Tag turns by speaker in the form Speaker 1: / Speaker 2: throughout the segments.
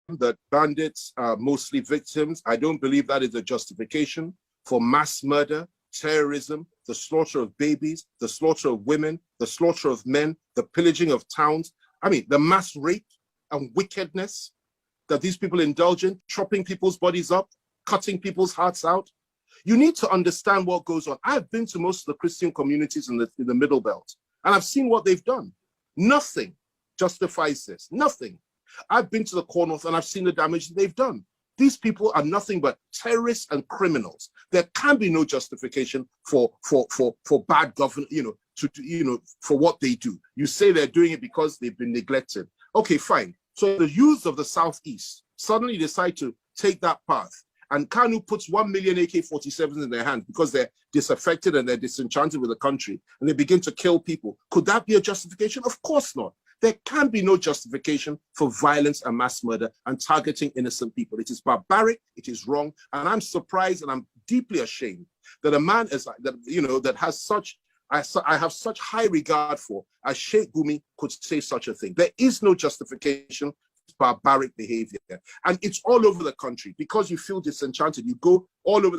Speaker 1: that bandits are mostly victims. I don't believe that is a justification for mass murder, terrorism, the slaughter of babies, the slaughter of women, the slaughter of men, the pillaging of towns. I mean, the mass rape and wickedness that these people indulge in, chopping people's bodies up, cutting people's hearts out. You need to understand what goes on. I've been to most of the Christian communities in the Middle Belt, and I've seen what they've done. Nothing justifies this, nothing. I've been to the Core North and I've seen the damage they've done. These people are nothing but terrorists and criminals. There can be no justification for bad governance, for what they do. You say they're doing it because they've been neglected. Okay, fine. So the youth of the Southeast suddenly decide to take that path, and Kanu puts 1 million AK-47s in their hands because they're disaffected and they're disenchanted with the country, and they begin to kill people. Could that be a justification? Of course not. There can be no justification for violence and mass murder and targeting innocent people. It is barbaric, it is wrong, and I'm surprised and I'm deeply ashamed that a man that has such, I have such high regard for, as Sheikh Gumi could say such a thing. There is no justification for barbaric behavior, and it's all over the country. Because you feel disenchanted, you go all over.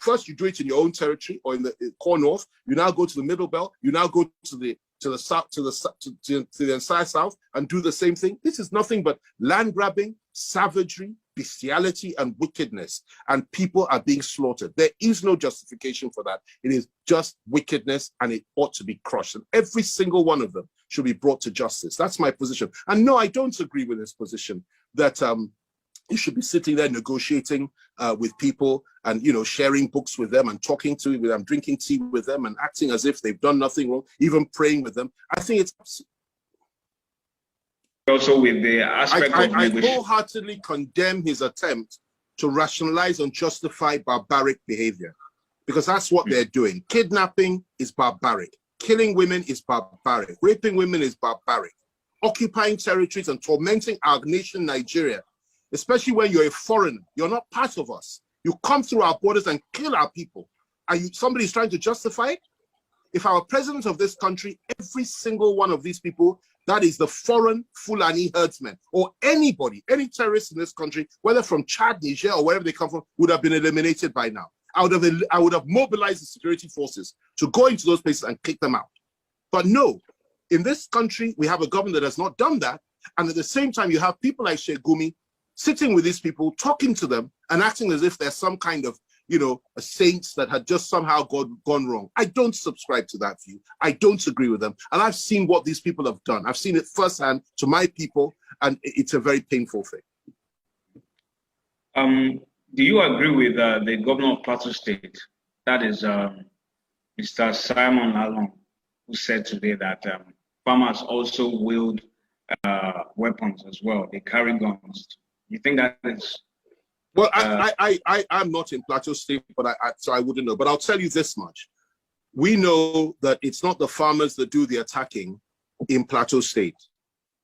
Speaker 1: First you do it in your own territory or in the Core North. You now go to the Middle Belt. You now go to the south, to the entire south, and do the same thing. This is nothing but land grabbing, savagery, bestiality, and wickedness, and people are being slaughtered. There is no justification for that. It is just wickedness, and it ought to be crushed, and every single one of them should be brought to justice. That's my position. And no, I don't agree with this position that you should be sitting there negotiating with people and, sharing books with them and talking to them, drinking tea with them and acting as if they've done nothing wrong, even praying with them. I think it's
Speaker 2: also with the aspect of
Speaker 1: I wholeheartedly condemn his attempt to rationalize and justify barbaric behavior, because that's what they're doing. Kidnapping is barbaric. Killing women is barbaric. Raping women is barbaric. Occupying territories and tormenting our nation, Nigeria, especially when you're a foreigner, you're not part of us. You come through our borders and kill our people. Somebody's trying to justify it? If our president of this country, every single one of these people, that is the foreign Fulani herdsmen, or anybody, any terrorist in this country, whether from Chad, Niger, or wherever they come from, would have been eliminated by now. I would have mobilized the security forces to go into those places and kick them out. But no, in this country, we have a government that has not done that. And at the same time, you have people like Sheikh Gumi sitting with these people, talking to them and acting as if they're some kind of, a saints that had just somehow gone wrong. I don't subscribe to that view. I don't agree with them. And I've seen what these people have done. I've seen it firsthand to my people, and it's a very painful
Speaker 2: thing. Do you agree with the governor of Plateau State, that is Mr. Simon Lalong, who said today that farmers also wield weapons as well? They carry guns. You think that is?
Speaker 1: Well, I'm not in Plateau State, but so I wouldn't know. But I'll tell you this much: we know that it's not the farmers that do the attacking in Plateau State.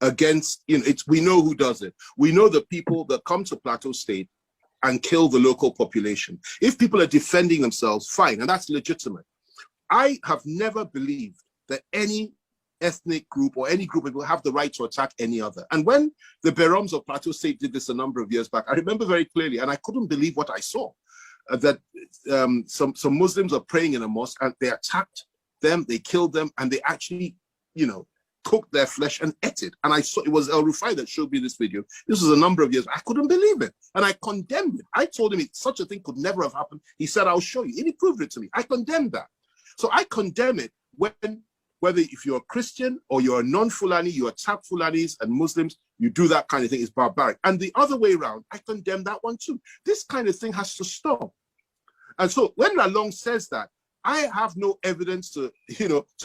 Speaker 1: Against, we know who does it. We know the people that come to Plateau State and kill the local population. If people are defending themselves, fine, and that's legitimate. I have never believed that any ethnic group or any group will have the right to attack any other. And when the Beroms of Plateau State did this a number of years back, I remember very clearly, and I couldn't believe what I saw, that some Muslims are praying in a mosque and they attacked them, they killed them, and they actually, cooked their flesh and ate it. And I saw, it was El Rufai that showed me this video. This was a number of years. I couldn't believe it. And I condemned it. I told him such a thing could never have happened. He said, I'll show you. And he proved it to me. I condemned that. So I condemn it whether if you're a Christian or you're a non-Fulani, you attack Fulanis and Muslims, you do that kind of thing. It's barbaric. And the other way around, I condemn that one too. This kind of thing has to stop. And so when Lalong says that, I have no evidence to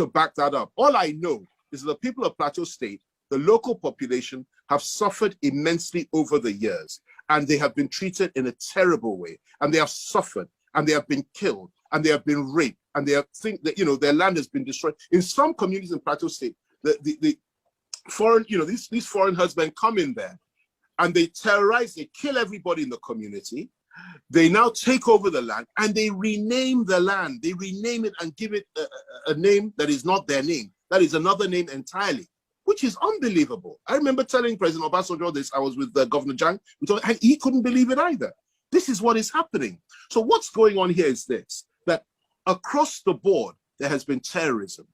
Speaker 1: back that up. All I know is that the people of Plateau State, the local population, have suffered immensely over the years, and they have been treated in a terrible way, and they have suffered, and they have been killed, and they have been raped, and they think that their land has been destroyed. In some communities in Plateau State, the foreign, these foreign herdsmen come in there, and they terrorize, they kill everybody in the community. They now take over the land, and they rename the land. They rename it and give it a name that is not their name. That is another name entirely, which which is unbelievable. I remember telling President Obasanjo this. I was with Governor Jang, and he couldn't believe it either. This is what is happening. So what's going on here is this, that across the board, there has been terrorism.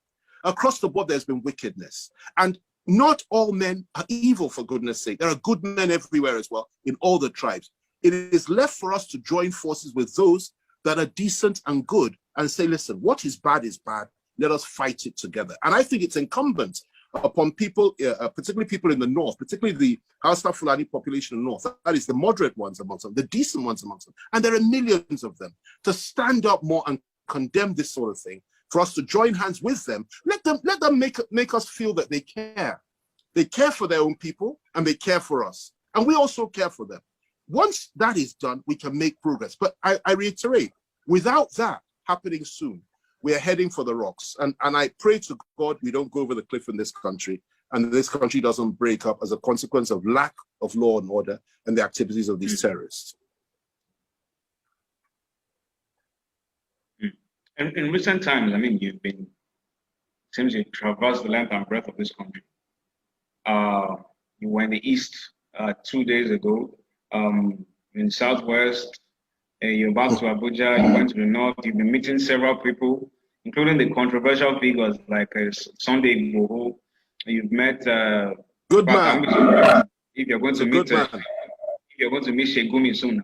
Speaker 1: Across the board, there's been wickedness. And not all men are evil, for goodness sake. There are good men everywhere as well, in all the tribes. It is left for us to join forces with those that are decent and good and say, listen, what is bad is bad. Let us fight it together. And I think it's incumbent upon people, particularly people in the north, particularly the Hausa Fulani population in the north, that is the moderate ones amongst them, the decent ones amongst them, and there are millions of them, to stand up more and condemn this sort of thing, for us to join hands with them. Let them make us feel that they care. They care for their own people and they care for us. And we also care for them. Once that is done, we can make progress. But I reiterate, without that happening soon, we are heading for the rocks. And I pray to God we don't go over the cliff in this country, and this country doesn't break up as a consequence of lack of law and order and the activities of these terrorists.
Speaker 2: In recent times, I mean, seems you've traversed the length and breadth of this country. You were in the east 2 days ago, in southwest, you're back to Abuja, you went to the north, you've been meeting several people, including the controversial figures like Sunday Igboho. You've met
Speaker 1: good man.
Speaker 2: If you're going to meet Shegumi soon,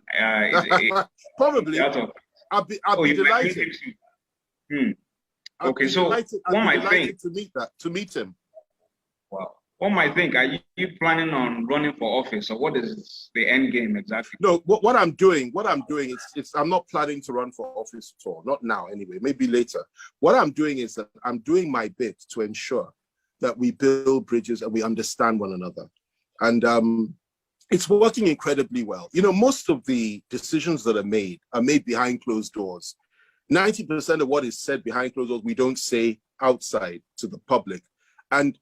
Speaker 1: probably. I'll be delighted.
Speaker 2: Okay, so one might think
Speaker 1: to meet him.
Speaker 2: Wow. One might think, are you planning on running for office, or what is the end game exactly?
Speaker 1: No, what I'm doing is I'm not planning to run for office at all. Not now, anyway. Maybe later. What I'm doing is that I'm doing my bit to ensure that we build bridges and we understand one another, and it's working incredibly well. You know, most of the decisions that are made behind closed doors. 90% of what is said behind closed doors, we don't say outside to the public. And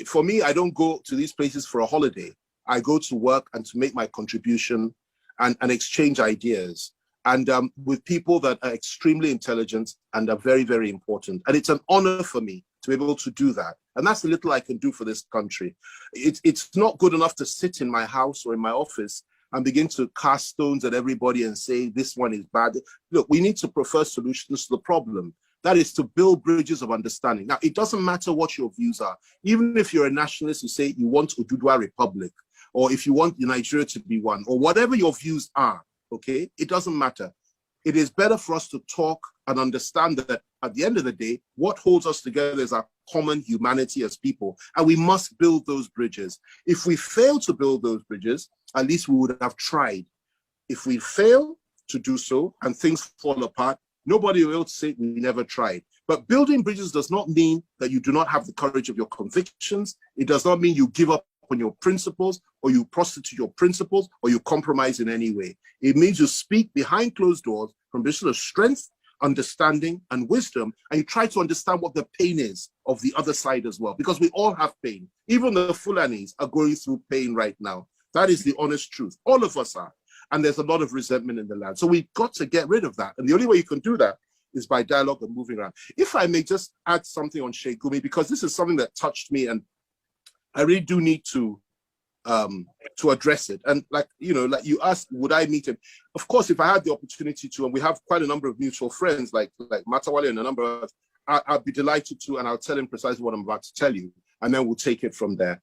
Speaker 1: for me, I don't go to these places for a holiday. I go to work and to make my contribution and exchange ideas, and with people that are extremely intelligent and are very, very important. And it's an honor for me to be able to do that. And that's the little I can do for this country. It's not good enough to sit in my house or in my office and begin to cast stones at everybody and say, this one is bad. Look, we need to prefer solutions to the problem. That is to build bridges of understanding. Now, it doesn't matter what your views are. Even if you're a nationalist, you say you want Oduduwa Republic, or if you want Nigeria to be one, or whatever your views are, okay? It doesn't matter. It is better for us to talk and understand that at the end of the day, what holds us together is our common humanity as people, and we must build those bridges. If we fail to build those bridges, at least we would have tried. If we fail to do so and things fall apart, nobody will say we never tried. But building bridges does not mean that you do not have the courage of your convictions. It does not mean you give up on your principles, or you prostitute your principles, or you compromise in any way. It means you speak behind closed doors from a position of strength, understanding, and wisdom, and you try to understand what the pain is of the other side as well, because we all have pain. Even the Fulanis are going through pain right now. That is the honest truth. All of us are. And there's a lot of resentment in the land. So we've got to get rid of that. And the only way you can do that is by dialogue and moving around. If I may just add something on Sheikh Gumi, because this is something that touched me and I really do need to address it. And like you asked, would I meet him? Of course, if I had the opportunity to, and we have quite a number of mutual friends like Matawale and a number of others, I'd be delighted to, and I'll tell him precisely what I'm about to tell you, and then we'll take it from there.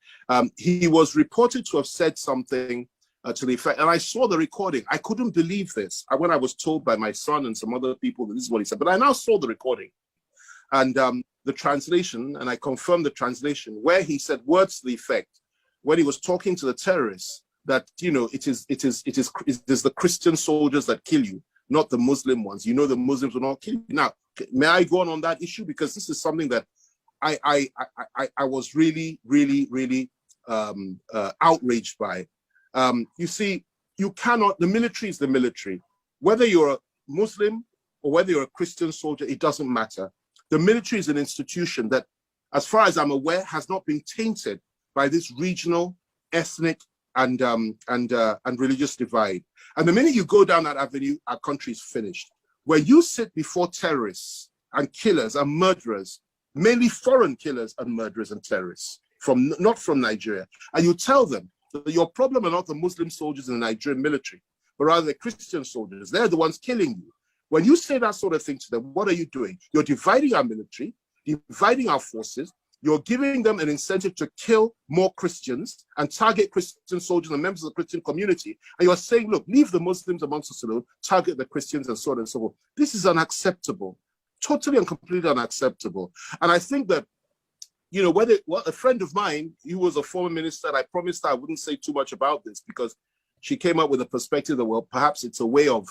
Speaker 1: He was reported to have said something to the effect, and I saw the recording. I couldn't believe this when I was told by my son and some other people that this is what he said, but I now saw the recording and the translation, and I confirmed the translation where he said words to the effect when he was talking to the terrorists that, it is the Christian soldiers that kill you, not the Muslim ones. The Muslims will not kill you. Now, may I go on that issue, because this is something that I was really, really, really outraged by. You see, you cannot, the military is the military. Whether you're a Muslim or whether you're a Christian soldier, it doesn't matter. The military is an institution that, as far as I'm aware, has not been tainted by this regional, ethnic, and religious divide. And the minute you go down that avenue, our country is finished. When you sit before terrorists and killers and murderers, mainly foreign killers and murderers and terrorists, not from Nigeria. And you tell them that your problem are not the Muslim soldiers in the Nigerian military, but rather the Christian soldiers. They're the ones killing you. When you say that sort of thing to them, what are you doing? You're dividing our military, dividing our forces. You're giving them an incentive to kill more Christians and target Christian soldiers and members of the Christian community. And you're saying, look, leave the Muslims amongst us alone, target the Christians and so on and so forth. This is unacceptable, totally and completely unacceptable. And I think that, you know, a friend of mine, he was a former minister, and I promised her I wouldn't say too much about this because she came up with a perspective that, well, perhaps it's a way of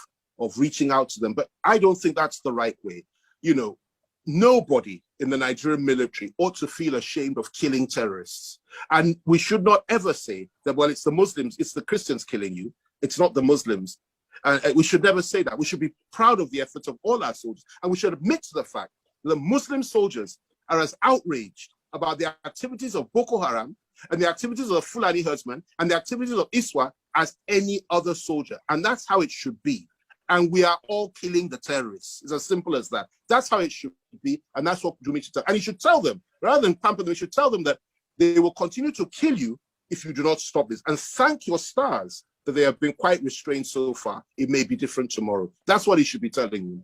Speaker 1: reaching out to them. But I don't think that's the right way. You know, nobody in the Nigerian military ought to feel ashamed of killing terrorists. And we should not ever say that, well, it's the Muslims, it's the Christians killing you. It's not the Muslims. And we should never say that. We should be proud of the efforts of all our soldiers. And we should admit to the fact that the Muslim soldiers are as outraged about the activities of Boko Haram and the activities of the Fulani herdsmen and the activities of ISWA as any other soldier. And that's how it should be. And we are all killing the terrorists. It's as simple as that. That's how it should be. And that's what Jumi should tell. And you should tell them, rather than pamper them, you should tell them that they will continue to kill you if you do not stop this. And thank your stars that they have been quite restrained so far. It may be different tomorrow. That's what he should be telling you.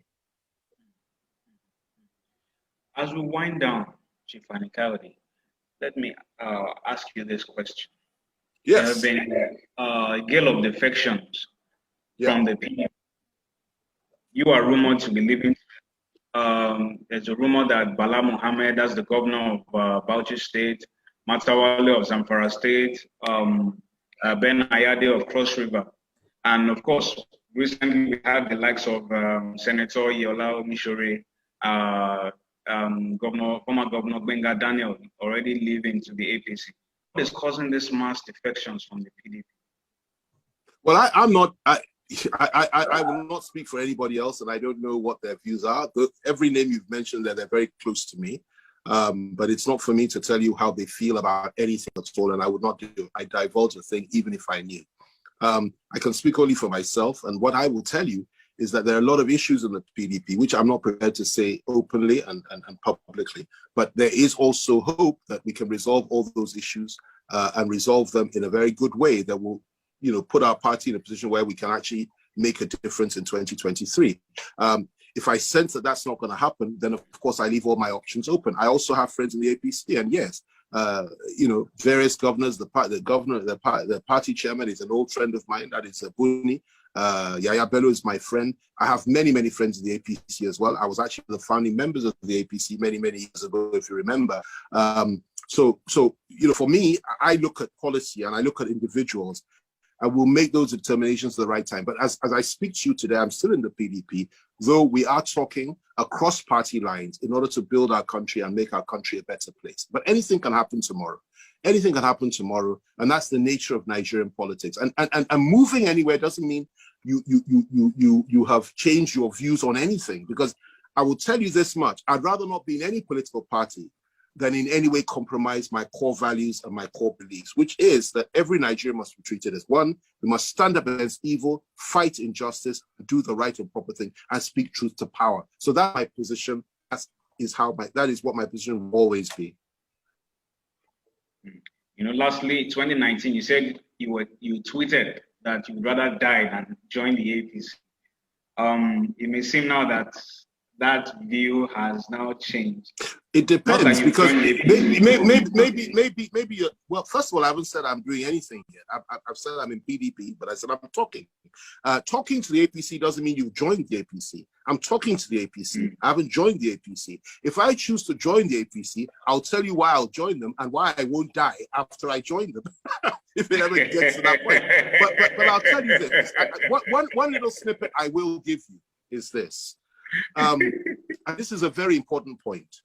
Speaker 2: As we wind down, Chief Fani Kayode, let me ask you this question.
Speaker 1: Yes.
Speaker 2: There have been a gale of defections from the PDP. You are rumored to be leaving. There's a rumor that Bala Mohammed, that's the governor of Bauchi State, Matawale of Zamfara State, Ben Ayade of Cross River, and of course, recently we had the likes of Senator Yola Omishore, former Governor Benga Daniel already leaving to the APC. What is causing these mass defections from the PDP?
Speaker 1: Well, I will not speak for anybody else, and I don't know what their views are. Every name you've mentioned there, they're very close to me. But it's not for me to tell you how they feel about anything at all, and I would not do it. I divulge a thing even if I knew. I can speak only for myself, and what I will tell you is that there are a lot of issues in the PDP, which I'm not prepared to say openly and publicly, but there is also hope that we can resolve all those issues and resolve them in a very good way that will, you know, put our party in a position where we can actually make a difference in 2023. If I sense that that's not going to happen, then of course I leave all my options open. I also have friends in the APC, and yes, you know, various governors. The party chairman is an old friend of mine. That is Buni. Yaya Bello is my friend. I have many friends in the APC as well. I was actually the founding members of the APC many years ago, if you remember. So you know, for me, I look at policy and I look at individuals. I will make those determinations at the right time. But as I speak to you today, I'm still in the PDP, though we are talking across party lines in order to build our country and make our country a better place. But anything can happen tomorrow. Anything can happen tomorrow, and that's the nature of Nigerian politics. And moving anywhere doesn't mean you have changed your views on anything, because I will tell you this much: I'd rather not be in any political party than in any way compromise my core values and my core beliefs, which is that every Nigerian must be treated as one. We must stand up against evil, fight injustice, do the right and proper thing, and speak truth to power. So that's my position. That is what my position will always be.
Speaker 2: You know, lastly, 2019, you said you tweeted that you'd rather die than join the APC. It may seem now that view has now changed.
Speaker 1: It depends, because maybe. Well, first of all, I haven't said I'm doing anything yet. I've said I'm in PDP, but I said I'm talking. Talking to the APC doesn't mean you've joined the APC. I'm talking to the APC. I haven't joined the APC. If I choose to join the APC, I'll tell you why I'll join them and why I won't die after I join them, if it ever gets to that point. But I'll tell you this. One little snippet I will give you is this. And this is a very important point.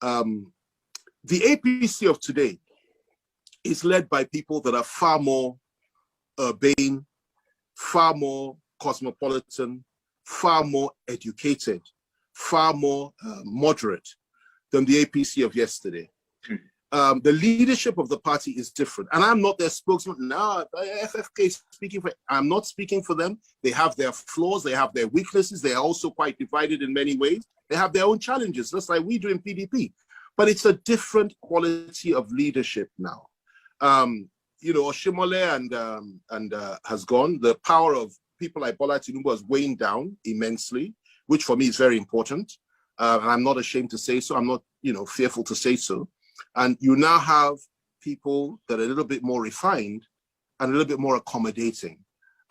Speaker 1: The APC of today is led by people that are far more urbane, far more cosmopolitan, far more educated, far more moderate than the APC of yesterday. The leadership of the party is different. And I'm not their spokesman. No, FFK is speaking for, I'm not speaking for them. They have their flaws, they have their weaknesses. They are also quite divided in many ways. They have their own challenges, just like we do in PDP. but it's a different quality of leadership now. You know, Oshimole and has gone. The power of people like Bola Tinubu has waned down immensely, which for me is very important. And I'm not ashamed to say so. I'm not, you know, fearful to say so. And you now have people that are a little bit more refined and a little bit more accommodating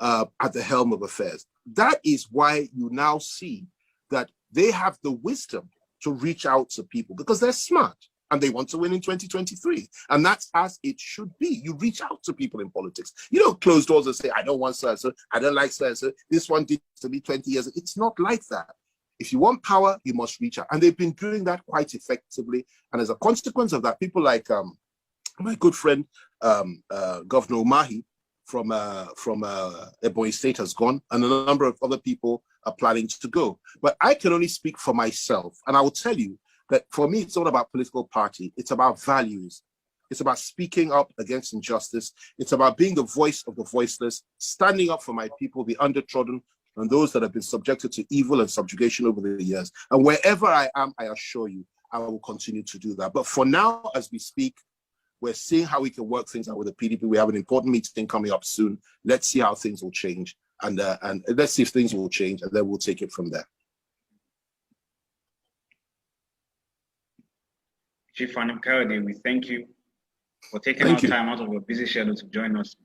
Speaker 1: at the helm of affairs. That is why you now see that they have the wisdom to reach out to people because they're smart and they want to win in 2023. And that's as it should be. You reach out to people in politics. You don't close doors and say, I don't want so-and-so, I don't like so-and-so, this one did to me 20 years ago. It's not like that. If you want power, you must reach out. And they've been doing that quite effectively. And as a consequence of that, people like my good friend, Governor Umahi from Ebonyi State has gone, and a number of other people are planning to go. But I can only speak for myself. And I will tell you that for me, it's not about political party. It's about values. It's about speaking up against injustice. It's about being the voice of the voiceless, standing up for my people, the undertrodden, and those that have been subjected to evil and subjugation over the years. And wherever I am, I assure you, I will continue to do that. But for now, as we speak, we're seeing how we can work things out with the PDP. We have an important meeting coming up soon. Let's see how things will change. And let's see if things will change, and then we'll take it from there.
Speaker 2: Chief Fani Kayode, we thank you for taking out time out of your busy schedule to join us.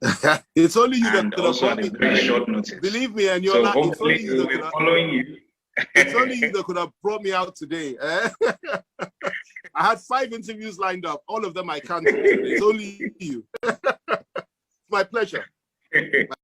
Speaker 1: It's only you
Speaker 2: and
Speaker 1: that
Speaker 2: also at a very short notice.
Speaker 1: Believe me, and you're
Speaker 2: so
Speaker 1: not.
Speaker 2: Hopefully we'll be following you.
Speaker 1: It's only you that could have brought me out today. I had 5 interviews lined up. All of them I canceled. It's only you. My pleasure.